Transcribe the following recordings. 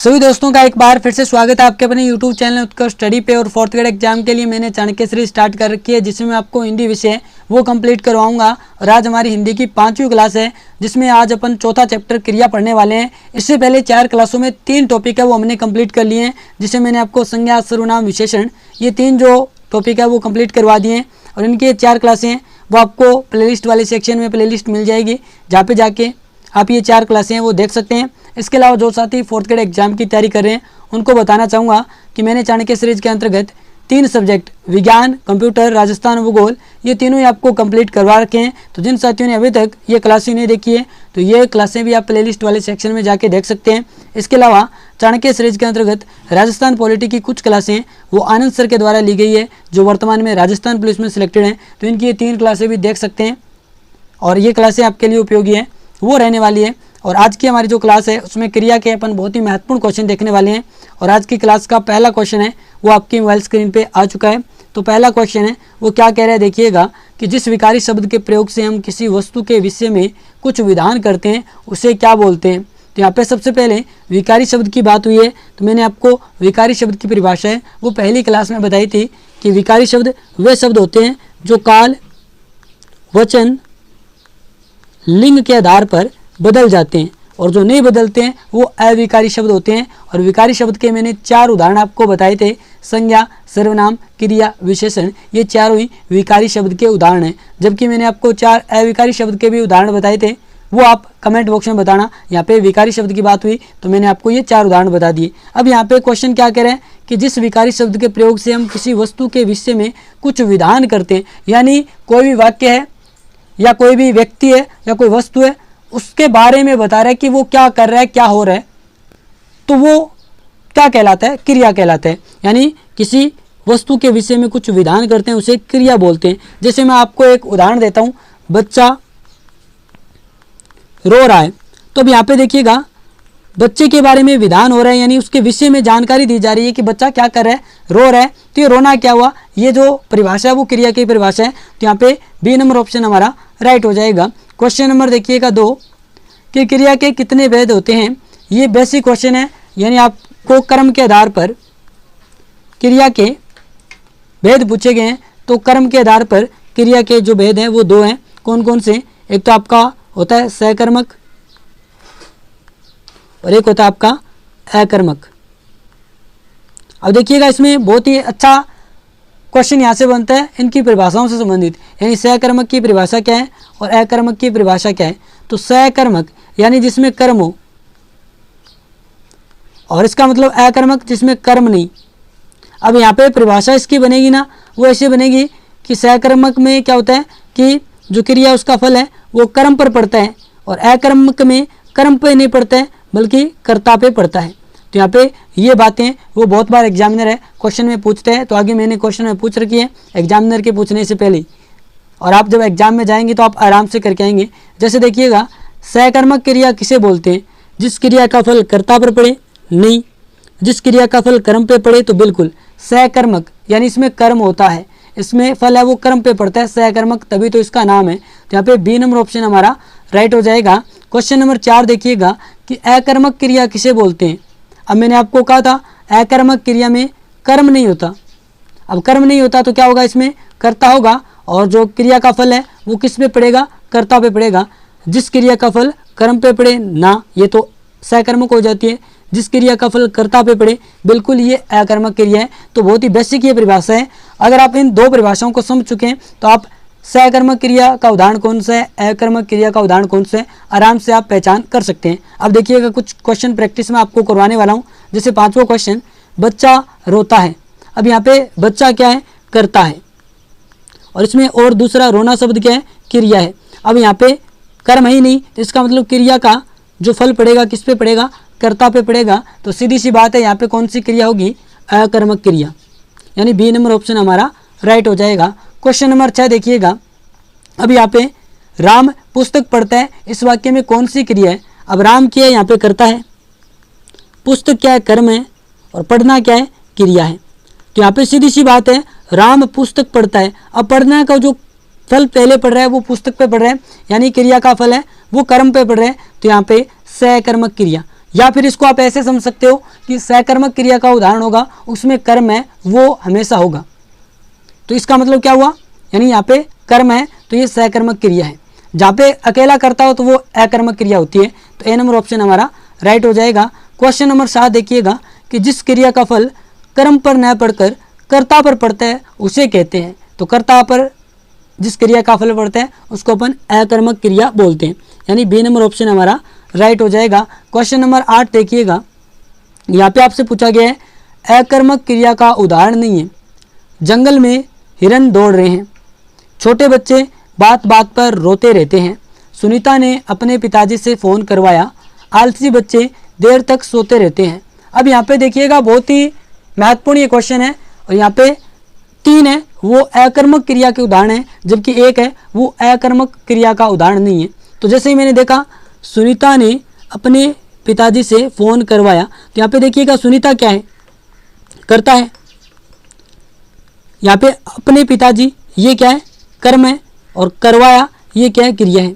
सभी दोस्तों का एक बार फिर से स्वागत है आपके अपने YouTube चैनल उत्कर्ष स्टडी पे। और फोर्थ ग्रेड एग्जाम के लिए मैंने चाणक्य सीरीज स्टार्ट कर रखी है, जिसमें मैं आपको हिंदी विषय वो कंप्लीट करवाऊंगा। और आज हमारी हिंदी की 5वीं क्लास है, जिसमें आज अपन चौथा चैप्टर क्रिया पढ़ने वाले हैं। इससे पहले 4 क्लासों में 3 टॉपिक है वो हमने कंप्लीट कर लिए हैं, जिसे मैंने आपको संज्ञा, सर्वनाम, विशेषण, ये 3 जो टॉपिक है वो कंप्लीट करवा दिए हैं। और इनकी 4 क्लासें हैं वो आपको प्लेलिस्ट वाले सेक्शन में प्लेलिस्ट मिल जाएगी, जहाँ पे जाके आप ये 4 क्लासें हैं वो देख सकते हैं। इसके अलावा जो साथी फोर्थ ग्रेड एग्जाम की तैयारी कर रहे हैं उनको बताना चाहूँगा कि मैंने चाणक्य सीरीज के अंतर्गत 3 सब्जेक्ट विज्ञान, कंप्यूटर, राजस्थान, भूगोल, ये तीनों ही आपको कंप्लीट करवा रखे हैं। तो जिन साथियों ने अभी तक ये क्लासें नहीं देखी है तो ये क्लासें भी आप प्लेलिस्ट वाले सेक्शन में जाके देख सकते हैं। इसके अलावा चाणक्य सीरीज के अंतर्गत राजस्थान पॉलिटी की कुछ क्लासें वो आनंद सर के द्वारा ली गई है, जो वर्तमान में राजस्थान पुलिस में सिलेक्टेड हैं। तो इनकी ये 3 क्लासें भी देख सकते हैं और ये क्लासें आपके लिए उपयोगी है वो रहने वाली है। और आज की हमारी जो क्लास है उसमें क्रिया के अपन बहुत ही महत्वपूर्ण क्वेश्चन देखने वाले हैं। और आज की क्लास का पहला क्वेश्चन है वो आपकी मोबाइल स्क्रीन पे आ चुका है। तो पहला क्वेश्चन है वो क्या कह रहा है, देखिएगा कि जिस विकारी शब्द के प्रयोग से हम किसी वस्तु के विषय में कुछ विधान करते हैं उसे क्या बोलते हैं। तो यहाँ पे सबसे पहले विकारी शब्द की बात हुई है। तो मैंने आपको विकारी शब्द की परिभाषा है वो पहली क्लास में बताई थी कि विकारी शब्द वे शब्द होते हैं जो काल, वचन, लिंग के आधार पर बदल जाते हैं, और जो नहीं बदलते हैं वो अविकारी शब्द होते हैं। और विकारी शब्द के मैंने 4 उदाहरण आपको बताए थे, संज्ञा, सर्वनाम, क्रिया, विशेषण, ये चारों ही विकारी शब्द के उदाहरण हैं। जबकि मैंने आपको 4 अविकारी शब्द के भी उदाहरण बताए थे, वो आप कमेंट बॉक्स में बताना। यहाँ पे विकारी शब्द की बात हुई तो मैंने आपको ये 4 उदाहरण बता दिए। अब यहाँ पे क्वेश्चन क्या कह रहे हैं कि जिस विकारी शब्द के प्रयोग से हम किसी वस्तु के विषय में कुछ विधान करते हैं, यानी कोई भी वाक्य है या कोई भी व्यक्ति है या कोई वस्तु है उसके बारे में बता रहा है कि वो क्या कर रहा है, क्या हो रहा है, तो वो क्या कहलाता है, क्रिया कहलाता है। यानी किसी वस्तु के विषय में कुछ विधान करते हैं उसे क्रिया बोलते हैं। जैसे मैं आपको एक उदाहरण देता हूँ, बच्चा रो रहा है। तो अब यहाँ पे देखिएगा बच्चे के बारे में विधान हो रहा है, यानी उसके विषय में जानकारी दी जा रही है कि बच्चा क्या कर रहा है, रो रहा है। तो ये रोना क्या हुआ, ये जो परिभाषा है वो क्रिया की परिभाषा है। तो यहाँ पे बी नंबर ऑप्शन हमारा राइट हो जाएगा। क्वेश्चन नंबर देखिएगा 2 कि क्रिया के कितने भेद होते हैं। ये बेसिक क्वेश्चन है, यानी आपको कर्म के आधार पर क्रिया के भेद पूछे गए हैं। तो कर्म के आधार पर क्रिया के जो भेद हैं वो 2 हैं। कौन कौन से, एक तो आपका होता है सहकर्मक और एक होता है आपका अकर्मक। अब देखिएगा इसमें बहुत ही अच्छा क्वेश्चन यहाँ से बनता है इनकी परिभाषाओं से संबंधित, यानी सहकर्मक की परिभाषा क्या है और अकर्मक की परिभाषा क्या है। तो सहकर्मक यानी जिसमें कर्म हो, और इसका मतलब अकर्मक जिसमें कर्म नहीं। अब यहाँ पे परिभाषा इसकी बनेगी ना वो ऐसे बनेगी कि सहकर्मक में क्या होता है कि जो क्रिया उसका फल है वो कर्म पर पड़ता है, और अकर्मक में कर्म पे नहीं पड़ता है बल्कि कर्ता पे पड़ता है। तो यहाँ पे ये बातें वो बहुत बार एग्जामिनर है क्वेश्चन में पूछते हैं। तो आगे मैंने क्वेश्चन में पूछ रखी है एग्जामिनर के पूछने से पहले, और आप जब एग्जाम में जाएंगे तो आप आराम से करके आएंगे। जैसे देखिएगा सहकर्मक क्रिया किसे बोलते हैं, जिस क्रिया का फल कर्ता पर पड़े, नहीं। जिस क्रिया का फल कर्म पे पड़े तो बिल्कुल सहकर्मक, यानी इसमें कर्म होता है, इसमें फल है वो कर्म पे पड़ता है, सहकर्मक, तभी तो इसका नाम है। तो यहाँ पे बी नंबर ऑप्शन हमारा राइट हो जाएगा। क्वेश्चन नंबर 4 देखिएगा कि अकर्मक क्रिया किसे बोलते हैं। अब मैंने आपको कहा था अकर्मक क्रिया में कर्म नहीं होता। अब कर्म नहीं होता तो क्या होगा, इसमें कर्ता होगा, और जो क्रिया का फल है वो किस पे पड़ेगा, कर्ता पे पड़ेगा। जिस क्रिया का फल कर्म पे पड़े ना, ये तो सहकर्मक हो जाती है। जिस क्रिया का फल कर्ता पे पड़े, बिल्कुल ये अकर्मक क्रिया है। तो बहुत ही बेसिक ये परिभाषा है। अगर आप इन 2 परिभाषाओं को समझ चुके हैं तो आप सहकर्मक क्रिया का उदाहरण कौन सा है, अकर्मक क्रिया का उदाहरण कौन सा है, आराम से आप पहचान कर सकते हैं। अब देखिएगा कुछ क्वेश्चन प्रैक्टिस में आपको करवाने वाला हूँ। जैसे 5वां क्वेश्चन, बच्चा रोता है। अब यहाँ पे बच्चा क्या है, करता है, और इसमें और दूसरा रोना शब्द क्या है, क्रिया है। अब यहाँ पे कर्म ही नहीं, तो इसका मतलब क्रिया का जो फल पड़ेगा किस पे पड़ेगा, कर्ता पे पड़ेगा। तो सीधी सी बात है यहाँ पे कौन सी क्रिया होगी, अकर्मक क्रिया, यानी बी नंबर ऑप्शन हमारा राइट हो जाएगा। क्वेश्चन नंबर 6 देखिएगा। अब यहाँ पे राम पुस्तक पढ़ता है, इस वाक्य में कौन सी क्रिया है। अब राम क्या है, यहाँ पे करता है, पुस्तक क्या है, कर्म है, और पढ़ना क्या है, क्रिया है। तो यहाँ पे सीधी सी बात है, राम पुस्तक पढ़ता है। अब पढ़ना का जो फल पहले पढ़ रहा है वो पुस्तक पे पढ़ रहा है, यानी क्रिया का फल है वो कर्म पे पढ़ रहा है। तो यहाँ पे सहकर्मक क्रिया, या फिर इसको आप ऐसे समझ सकते हो कि सकर्मक क्रिया का उदाहरण होगा, उसमें कर्म है वो हमेशा होगा। तो इसका मतलब क्या हुआ, यानी यहाँ पे कर्म है तो ये सकर्मक क्रिया है। जहाँ पे अकेला करता हो तो वो अकर्मक क्रिया होती है। तो ए नंबर ऑप्शन हमारा राइट हो जाएगा। क्वेश्चन नंबर 7 देखिएगा कि जिस क्रिया का फल कर्म पर न पड़कर कर्ता पर पड़ता है उसे कहते हैं। तो कर्ता पर जिस क्रिया का फल पड़ता है उसको अपन अकर्मक क्रिया बोलते हैं, यानी बी नंबर ऑप्शन हमारा राइट हो जाएगा। क्वेश्चन नंबर 8 देखिएगा, यहाँ पे आपसे पूछा गया है अकर्मक क्रिया का उदाहरण नहीं है। जंगल में हिरन दौड़ रहे हैं, छोटे बच्चे बात बात पर रोते रहते हैं, सुनीता ने अपने पिताजी से फ़ोन करवाया, आलसी बच्चे देर तक सोते रहते हैं। अब यहाँ पे देखिएगा बहुत ही महत्वपूर्ण ये क्वेश्चन है, और यहाँ पे 3 है वो अकर्मक क्रिया के उदाहरण है, जबकि 1 है वो अकर्मक क्रिया का उदाहरण नहीं है। तो जैसे ही मैंने देखा सुनीता ने अपने पिताजी से फ़ोन करवाया, तो यहाँ पे देखिएगा सुनीता क्या है, करता है। यहाँ पे अपने पिताजी ये क्या है, कर्म है, और करवाया ये क्या है, क्रिया है।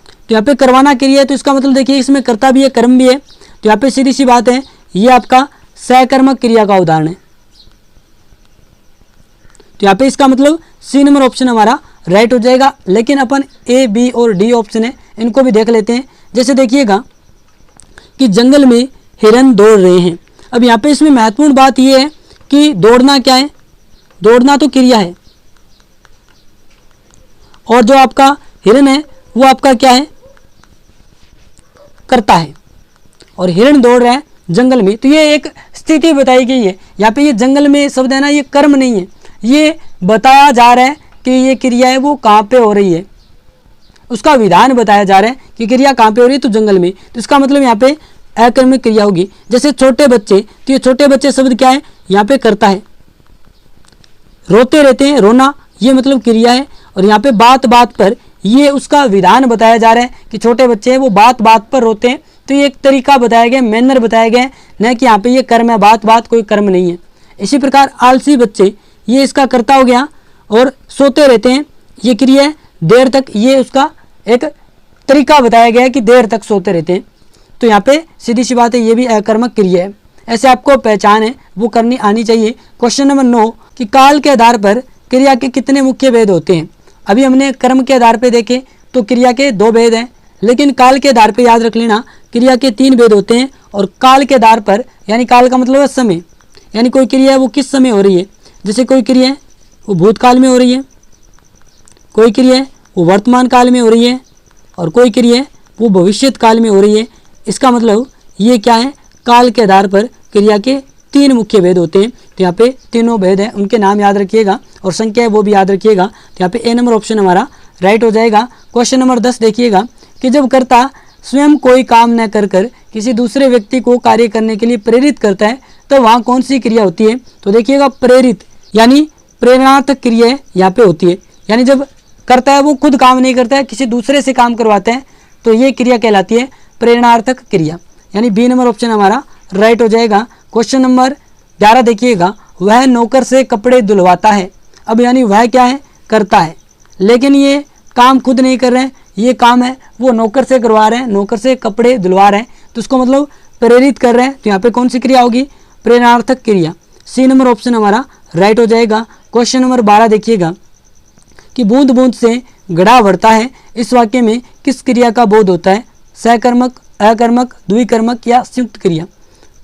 तो यहाँ पे करवाना क्रिया है, तो इसका मतलब देखिए इसमें कर्ता भी है कर्म भी है। तो यहाँ पे सीधी सी बात है ये आपका सकर्मक क्रिया का उदाहरण है। तो यहाँ पे इसका मतलब सी नंबर ऑप्शन हमारा राइट हो जाएगा। लेकिन अपन ए बी और डी ऑप्शन है इनको भी देख लेते हैं। जैसे देखिएगा कि जंगल में हिरन दौड़ रहे हैं। अब यहाँ पे इसमें महत्वपूर्ण बात यह है कि दौड़ना क्या है, दौड़ना तो क्रिया है, और जो आपका हिरन है वो आपका क्या है, करता है। और हिरन दौड़ रहा है जंगल में, तो ये एक स्थिति बताई गई है। यहाँ पे ये जंगल में शब्द है ना, ये कर्म नहीं है, ये बताया जा रहा है कि ये क्रिया है वो कहाँ पे हो रही है, उसका विधान बताया जा रहा है कि क्रिया कहाँ पे हो रही है, तो जंगल में। तो इसका मतलब यहाँ पे अकर्मक क्रिया होगी। जैसे छोटे बच्चे, तो ये छोटे बच्चे शब्द क्या है, यहाँ पे करता है। रोते रहते हैं, रोना ये मतलब क्रिया है। और यहाँ पे बात बात पर ये उसका विधान बताया जा रहा है कि छोटे बच्चे हैं वो बात बात पर रोते हैं। तो ये एक तरीका बताया गया, मैनर बताया गया, न कि यहाँ पे ये कर्म है, बात बात कोई कर्म नहीं है। इसी प्रकार आलसी बच्चे ये इसका कर्ता हो गया, और सोते रहते हैं ये क्रिया है, देर तक ये उसका एक तरीका बताया गया है कि देर तक सोते रहते हैं। तो यहाँ पे सीधी सी बात है ये भी अकर्मक क्रिया है। ऐसे आपको पहचान है वो करनी आनी चाहिए। क्वेश्चन नंबर 9 कि काल के आधार पर क्रिया के कितने मुख्य भेद होते हैं। अभी हमने कर्म के आधार पर देखे तो क्रिया के 2 भेद हैं, लेकिन काल के आधार पर याद रख लेना क्रिया के 3 भेद होते हैं। और काल के आधार पर, यानी काल का मतलब है समय, यानी कोई क्रिया है वो किस समय हो रही है। जैसे कोई क्रिया है वो भूतकाल में हो रही है, कोई क्रिया है वो वर्तमान काल में हो रही है, और कोई क्रिया है वो भविष्यत काल में हो रही है। इसका मतलब ये क्या है, काल के आधार पर क्रिया के 3 मुख्य भेद होते हैं। तो यहाँ पे तीनों भेद हैं, उनके नाम याद रखिएगा और संख्या है वो भी याद रखिएगा। तो यहाँ पे ए नंबर ऑप्शन हमारा राइट हो जाएगा। क्वेश्चन नंबर 10 देखिएगा कि जब कर्ता स्वयं कोई काम न कर कर किसी दूसरे व्यक्ति को कार्य करने के लिए प्रेरित करता है तो वहाँ कौन सी क्रिया होती है। तो देखिएगा प्रेरित यानी प्रेरणात्मक क्रिया यहाँ पे होती है, यानी जब करता है वो खुद काम नहीं करता है, किसी दूसरे से काम करवाता है, तो ये क्रिया कहलाती है प्रेरणार्थक क्रिया, यानी बी नंबर ऑप्शन हमारा राइट हो जाएगा। क्वेश्चन नंबर 11 देखिएगा, वह नौकर से कपड़े धुलवाता है। अब यानी वह क्या है, करता है, लेकिन ये काम खुद नहीं कर रहे हैं, ये काम है वो नौकर से करवा रहे हैं, नौकर से कपड़े धुलवा रहे हैं, तो उसको मतलब प्रेरित कर रहे हैं। तो यहाँ पे कौन सी क्रिया होगी, प्रेरणार्थक क्रिया। सी नंबर ऑप्शन हमारा राइट हो जाएगा। क्वेश्चन नंबर 12 देखिएगा कि बूंद बूंद से घड़ा भरता है, इस वाक्य में किस क्रिया का बोध होता है, सकर्मक, अकर्मक, द्विकर्मक या संयुक्त क्रिया।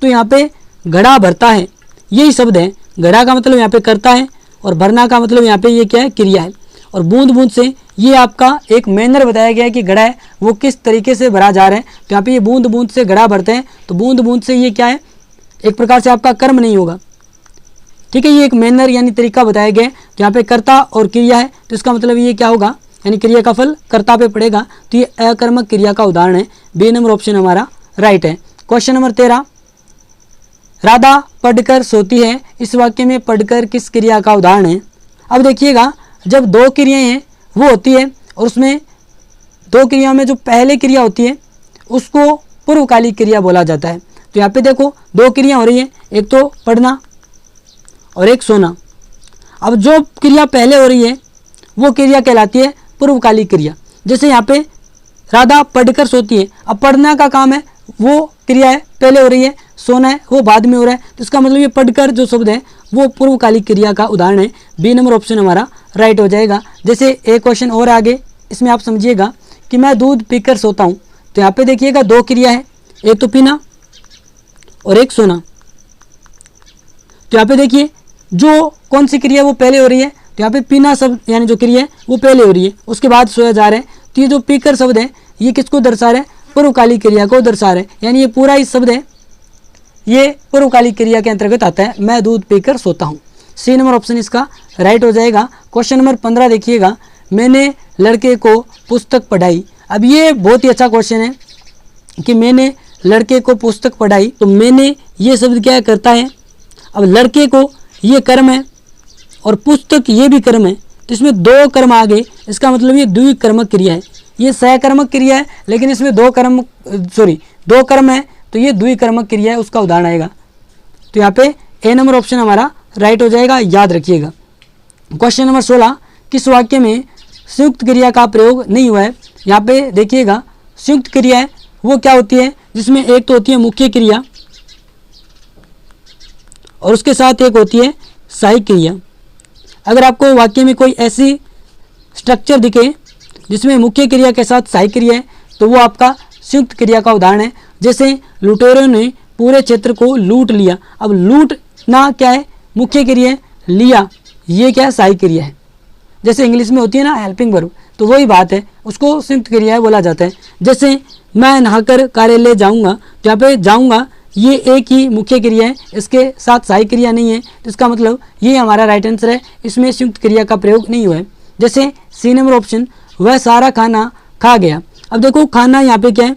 तो यहाँ पे घड़ा भरता है यही शब्द है, घड़ा का मतलब यहाँ पे करता है और भरना का मतलब यहाँ पे ये क्या है, क्रिया है। और बूंद बूंद से ये आपका एक मैनर बताया गया है कि घड़ा है वो किस तरीके से भरा जा रहा है। तो यहाँ पे ये बूंद बूंद से घड़ा भरते हैं, तो बूंद बूंद से ये क्या है, एक प्रकार से आपका कर्म नहीं होगा, ठीक है, ये एक मैनर यानी तरीका बताया गया है। तो यहाँ पे कर्ता और क्रिया है, तो इसका मतलब ये क्या होगा, यानी क्रिया का फल कर्ता पे पड़ेगा, तो ये अकर्मक क्रिया का उदाहरण है। बी नंबर ऑप्शन हमारा राइट है। क्वेश्चन नंबर 13, राधा पढ़कर सोती है, इस वाक्य में पढ़कर किस क्रिया का उदाहरण है। अब देखिएगा जब 2 क्रियाएं हैं वो होती है, और उसमें 2 क्रियाओं में जो पहले क्रिया होती है उसको पूर्वकालिक क्रिया बोला जाता है। तो यहाँ पे देखो 2 क्रिया हो रही है, एक तो पढ़ना और एक सोना। अब जो क्रिया पहले हो रही है वो क्रिया कहलाती है पूर्वकालिक क्रिया। जैसे यहाँ पे राधा पढ़कर सोती है। अब पढ़ना का काम है, वो क्रिया है, पहले हो रही है, सोना है वो बाद में हो रहा है, तो इसका मतलब ये पढ़कर जो शब्द है वो पूर्वकालिक क्रिया का उदाहरण है। बी नंबर ऑप्शन हमारा राइट हो जाएगा। जैसे एक क्वेश्चन और आगे, इसमें आप समझिएगा कि मैं दूध पीकर सोता हूँ, तो यहाँ पे देखिएगा दो क्रिया है, एक तो पीना और एक सोना। तो यहाँ पे देखिए जो कौन सी क्रिया वो पहले हो रही है, तो यहाँ पे पीना शब्द यानी जो क्रिया है वो पहले हो रही है, उसके बाद सोया जा रहा है। तो ये जो पीकर शब्द है ये किसको दर्शा रहा है, पूर्वकालिक क्रिया को दर्शा रहा है, यानी ये पूरा इस शब्द है ये पूर्वकालिक क्रिया के अंतर्गत आता है, मैं दूध पीकर सोता हूँ। सी नंबर ऑप्शन इसका राइट हो जाएगा। क्वेश्चन नंबर 15 देखिएगा, मैंने लड़के को पुस्तक पढ़ाई। अब ये बहुत ही अच्छा क्वेश्चन है कि मैंने लड़के को पुस्तक पढ़ाई, तो मैंने ये शब्द क्या करता है, अब लड़के को ये कर्म है और पुस्तक ये भी कर्म है, तो इसमें दो कर्म आ गए, इसका मतलब ये द्विकर्मक क्रिया है। ये सहकर्मक क्रिया है लेकिन इसमें दो कर्म है, तो ये द्विकर्मक क्रिया है, उसका उदाहरण आएगा। तो यहाँ पे ए नंबर ऑप्शन हमारा राइट हो जाएगा, याद रखिएगा। क्वेश्चन नंबर 16, किस वाक्य में संयुक्त क्रिया का प्रयोग नहीं हुआ है। यहाँ पे देखिएगा संयुक्त क्रिया है वो क्या होती है, जिसमें एक तो होती है मुख्य क्रिया और उसके साथ एक होती है सहायक क्रिया। अगर आपको वाक्य में कोई ऐसी स्ट्रक्चर दिखे जिसमें मुख्य क्रिया के साथ सहायक क्रिया है, तो वो आपका संयुक्त क्रिया का उदाहरण है। जैसे लुटेरों ने पूरे क्षेत्र को लूट लिया। अब लूटना क्या है, मुख्य क्रिया है, लिया ये क्या है, सहायक क्रिया है। जैसे इंग्लिश में होती है ना हेल्पिंग वर्ब, तो वही बात है, उसको संयुक्त क्रिया बोला जाता है। जैसे मैं नहाकर कार्यालय जाऊंगा, तो यहाँ पे जाऊंगा ये एक ही मुख्य क्रिया है, इसके साथ सहायक क्रिया नहीं है, तो इसका मतलब ये हमारा राइट आंसर है, इसमें संयुक्त क्रिया का प्रयोग नहीं हुआ है। जैसे सी नंबर ऑप्शन, वह सारा खाना खा गया। अब देखो खाना यहाँ पे क्या है,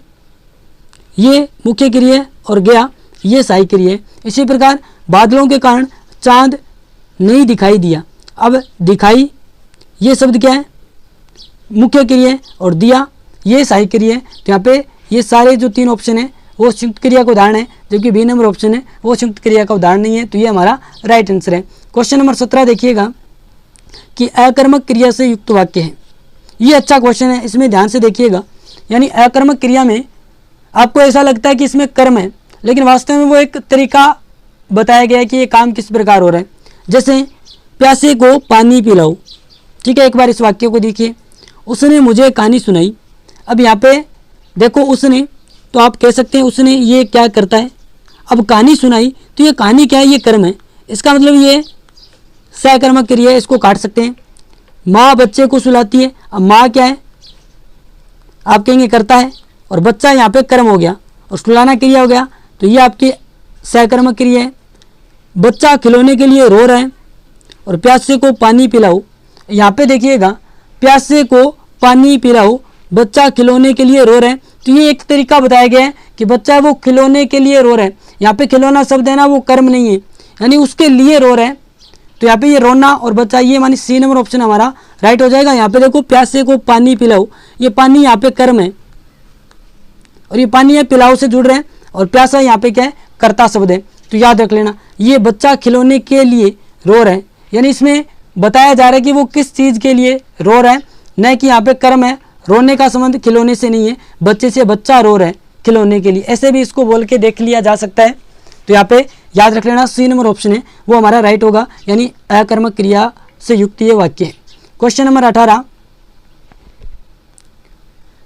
ये मुख्य क्रिया है और गया ये सहायक क्रिया है। इसी प्रकार बादलों के कारण चांद नहीं दिखाई दिया। अब दिखाई ये शब्द क्या है, मुख्य क्रिया है और दिया ये सहायक क्रिया है। तो यहाँ पे ये सारे जो तीन ऑप्शन है वो संयुक्त क्रिया का उदाहरण है, जबकि बी नंबर ऑप्शन है वो संयुक्त क्रिया का उदाहरण नहीं है, तो ये हमारा राइट आंसर है। क्वेश्चन नंबर 17 देखिएगा कि अकर्मक क्रिया से युक्त वाक्य है। ये अच्छा क्वेश्चन है, इसमें ध्यान से देखिएगा। यानी अकर्मक क्रिया में आपको ऐसा लगता है कि इसमें कर्म है, लेकिन वास्तव में वो एक तरीका बताया गया है कि ये काम किस प्रकार हो रहा है। जैसे प्यासे को पानी पिलाओ, ठीक है। एक बार इस वाक्य को देखिए, उसने मुझे कहानी सुनाई। अब यहाँ पे देखो उसने, तो आप कह सकते हैं उसने ये क्या करता है। अब कहानी सुनाई, तो ये कहानी क्या है, ये कर्म है, इसका मतलब ये सहकर्मक क्रिया है, इसको काट सकते हैं। माँ बच्चे को सुलाती है, अब माँ क्या है, आप कहेंगे करता है, और बच्चा यहाँ पे कर्म हो गया और सुलाना क्रिया हो गया, तो ये आपकी सहकर्मक क्रिया है। बच्चा खिलौने के लिए रो रहा है और प्यासे को पानी पिलाओ। यहाँ पे देखिएगा प्यासे को पानी पिलाओ, बच्चा खिलौने के लिए रो रहा है, तो ये एक तरीका बताया गया है कि बच्चा वो खिलौने के लिए रो रहा है। यहाँ पे खिलौना शब्द है ना, वो कर्म नहीं है, यानी उसके लिए रो रहा है, तो यहाँ पे ये रोना और बच्चा ये मानी सी नंबर ऑप्शन हमारा राइट हो जाएगा। यहाँ पे देखो प्यासे को पानी पिलाओ, ये पानी यहाँ पे कर्म है और ये पानी है पिलाओ से जुड़ रहे हैं, और प्यासा यहाँ पे क्या है, कर्ता शब्द है। तो याद रख लेना, ये बच्चा खिलौने के लिए रो रहा है, यानी इसमें बताया जा रहा है कि वो किस चीज़ के लिए रो रहा है, न कि यहाँ पे कर्म है। रोने का संबंध खिलौने से नहीं है, बच्चे से बच्चा रो रहा है खिलौने के लिए, ऐसे भी इसको बोल के देख लिया जा सकता है। तो यहाँ पे याद रख लेना सी नंबर ऑप्शन है वो हमारा राइट होगा, यानी अकर्मक क्रिया से युक्त ये वाक्य है। क्वेश्चन नंबर 18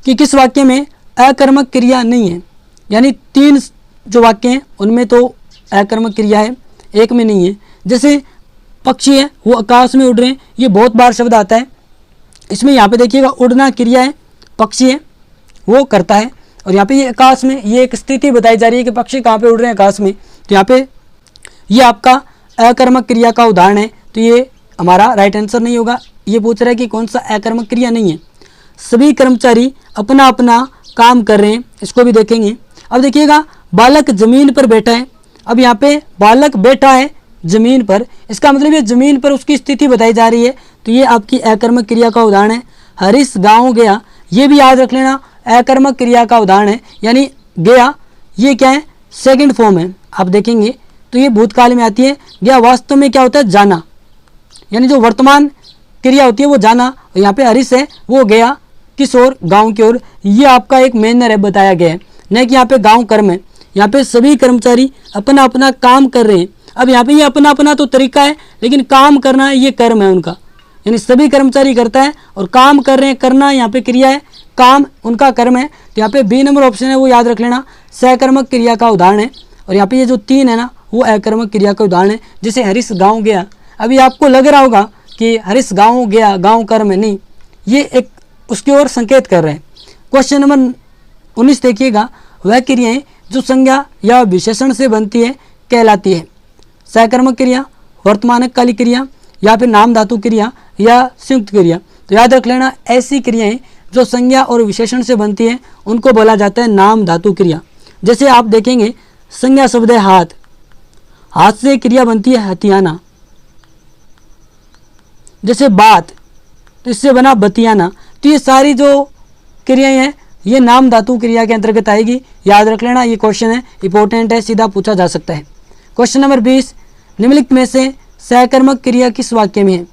कि किस वाक्य में अकर्मक क्रिया नहीं है। यानी तीन जो वाक्य हैं उनमें तो अकर्मक क्रिया है, एक में नहीं है। जैसे पक्षी है वो आकाश में उड़ रहे हैं, ये बहुत बार शब्द आता है, इसमें यहाँ पे देखिएगा उड़ना क्रिया है, पक्षी है वो करता है, और यहाँ पे ये आकाश में ये एक स्थिति बताई जा रही है कि पक्षी कहाँ पे उड़ रहे हैं, आकाश में। तो यहाँ पे ये आपका अकर्मक क्रिया का उदाहरण है, तो ये हमारा राइट आंसर नहीं होगा। ये पूछ रहा है कि कौन सा अकर्मक क्रिया नहीं है। सभी कर्मचारी अपना अपना काम कर रहे हैं, इसको भी देखेंगे। अब देखिएगा बालक जमीन पर बैठा है, अब यहाँ पे बालक बैठा है जमीन पर, इसका मतलब ये जमीन पर उसकी स्थिति बताई जा रही है, तो ये आपकी अकर्मक क्रिया का उदाहरण है। हरीश गाँव गया, ये भी याद रख लेना अकर्मक क्रिया का उदाहरण है, यानी गया ये क्या है, सेकंड फॉर्म है, आप देखेंगे तो ये भूतकाल में आती है। गया वास्तव में क्या होता है, जाना, यानी जो वर्तमान क्रिया होती है वो जाना, और यहाँ पे हरीश है वो गया, किस ओर, गांव की ओर। ये आपका एक मैनर है बताया गया है, न कि यहाँ पे गांव कर्म है। यहाँ पे सभी कर्मचारी अपना अपना काम कर रहे हैं। अब यहाँ पे ये अपना अपना तो तरीका है, लेकिन काम करना ये कर्म है उनका, यानी सभी कर्मचारी करता है और काम कर रहे हैं, करना यहाँ पे क्रिया है, काम उनका कर्म है। तो यहाँ पे बी नंबर ऑप्शन है वो याद रख लेना, सहकर्मक क्रिया का उदाहरण है। और यहाँ पे ये जो 3 है ना वो अकर्मक क्रिया का उदाहरण है। जैसे हरीश गाँव गया, अभी आपको लग रहा होगा कि हरीश गाँव गया, गाँव कर्म है, नहीं, ये एक उसकी ओर संकेत कर रहे हैं। क्वेश्चन नंबर 19 देखिएगा, वह क्रियाएं जो संज्ञा या विशेषण से बनती है कहलाती है सहकर्मक क्रिया, वर्तमानक काली क्रिया, या फिर नाम धातु क्रिया या संयुक्त क्रिया। तो याद रख लेना, ऐसी क्रियाएं जो संज्ञा और विशेषण से बनती है उनको बोला जाता है नाम धातु क्रिया। जैसे आप देखेंगे संज्ञा शब्द है हाथ, हाथ से क्रिया बनती है हथियाना। जैसे बात, तो इससे बना बतियाना। तो ये सारी जो क्रियाएं हैं ये नाम धातु क्रिया के अंतर्गत आएगी, याद रख लेना। ये क्वेश्चन है, इंपॉर्टेंट है, सीधा पूछा जा सकता है। क्वेश्चन नंबर 20, निम्नलिखित में से सहकर्मक क्रिया किस वाक्य में है?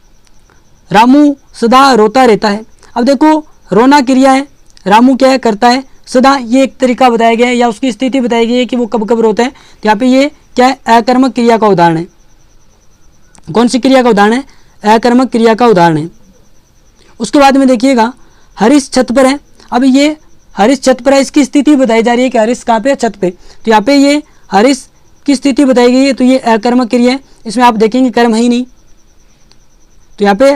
रामू सदा रोता रहता है। अब देखो रोना क्रिया है, रामू क्या है, करता है, सदा ये एक तरीका बताया गया है या उसकी स्थिति बताई गई है कि वो कब कब रोता है। तो यहाँ पे ये क्या है, अकर्मक क्रिया का उदाहरण है। कौन सी क्रिया का उदाहरण है? अकर्मक क्रिया का उदाहरण है। उसके बाद में देखिएगा हरीश छत पर है। अब ये हरीश छत पर है, इसकी स्थिति बताई जा रही है कि हरीश कहाँ पे है, छत पे। तो यहाँ पे ये हरीश की स्थिति बताई गई है, तो ये अकर्मक क्रिया है। इसमें आप देखेंगे कर्म है ही नहीं, तो यहाँ पे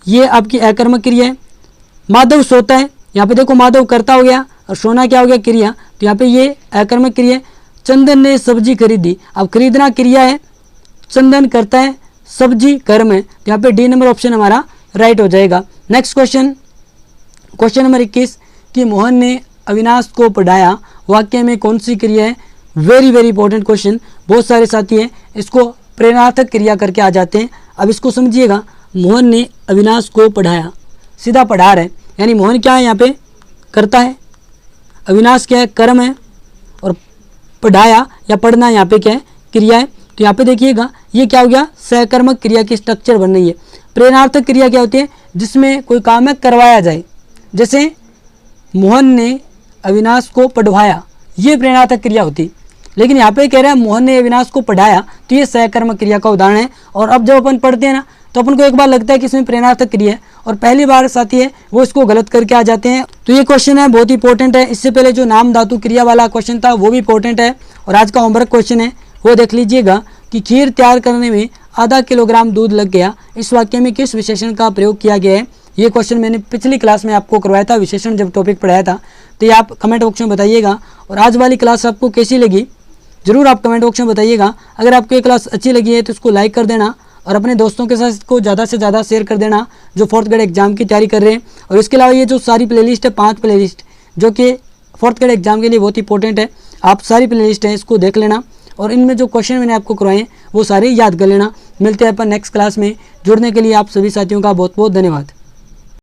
ये आपकी अकर्मक क्रिया है। माधव सोता है, यहाँ पे देखो माधव कर्ता हो गया और सोना क्या हो गया, क्रिया। तो यहाँ पे ये अकर्मक क्रिया है। चंदन ने सब्जी खरीदी, अब खरीदना क्रिया है, चंदन करता है, सब्जी कर्म है। तो यहाँ पे डी नंबर ऑप्शन हमारा राइट हो जाएगा। नेक्स्ट क्वेश्चन, क्वेश्चन नंबर 21 कि मोहन ने अविनाश को पढ़ाया, वाक्य में कौन सी क्रिया है? वेरी वेरी इंपॉर्टेंट क्वेश्चन, बहुत सारे साथी हैं इसको प्रेरणार्थक क्रिया करके आ जाते हैं। अब इसको समझिएगा, मोहन ने अविनाश को पढ़ाया, सीधा पढ़ा रहे, यानी मोहन क्या है यहाँ पे, करता है, अविनाश क्या है, कर्म है, और पढ़ाया या पढ़ना यहाँ पे क्या है, क्रिया है। तो यहाँ पे देखिएगा ये क्या हो गया, सहकर्मक क्रिया की स्ट्रक्चर बन रही है। प्रेरणार्थक क्रिया क्या होती है? जिसमें कोई काम है करवाया जाए, जैसे मोहन ने अविनाश को पढ़वाया, ये प्रेरणार्थक क्रिया होती। लेकिन यहाँ पे कह रहा है मोहन ने अविनाश को पढ़ाया, तो ये सहकर्मक क्रिया का उदाहरण है। और अब जब अपन पढ़ते हैं ना तो अपन को एक बार लगता है कि इसमें प्रेरणार्थक क्रिया है, और पहली बार साथी है वो इसको गलत करके आ जाते हैं। तो ये क्वेश्चन है बहुत इंपॉर्टेंट है। इससे पहले जो नाम धातु क्रिया वाला क्वेश्चन था वो भी इंपॉर्टेंट है। और आज का होमवर्क क्वेश्चन है वो देख लीजिएगा कि खीर तैयार करने में आधा किलोग्राम दूध लग गया, इस वाक्य में किस विशेषण का प्रयोग किया गया है? ये क्वेश्चन मैंने पिछली क्लास में आपको करवाया था, विशेषण जब टॉपिक पढ़ाया था। तो ये आप कमेंट बॉक्स में बताइएगा। और आज वाली क्लास आपको कैसी लगी जरूर आप कमेंट बॉक्स में बताइएगा। अगर आपको ये क्लास अच्छी लगी है तो इसको लाइक कर देना और अपने दोस्तों के साथ इसको ज़्यादा से ज़्यादा शेयर कर देना जो 4th ग्रेड एग्जाम की तैयारी कर रहे हैं। और इसके अलावा ये जो सारी प्लेलिस्ट है, 5 प्लेलिस्ट जो कि 4th ग्रेड एग्जाम के लिए बहुत इंपॉर्टेंट है, आप सारी प्लेलिस्ट है इसको देख लेना और इनमें जो क्वेश्चन मैंने आपको करवाए हैं वो सारे याद कर लेना। मिलते हैं अपन नेक्स्ट क्लास में। जुड़ने के लिए आप सभी साथियों का बहुत बहुत धन्यवाद।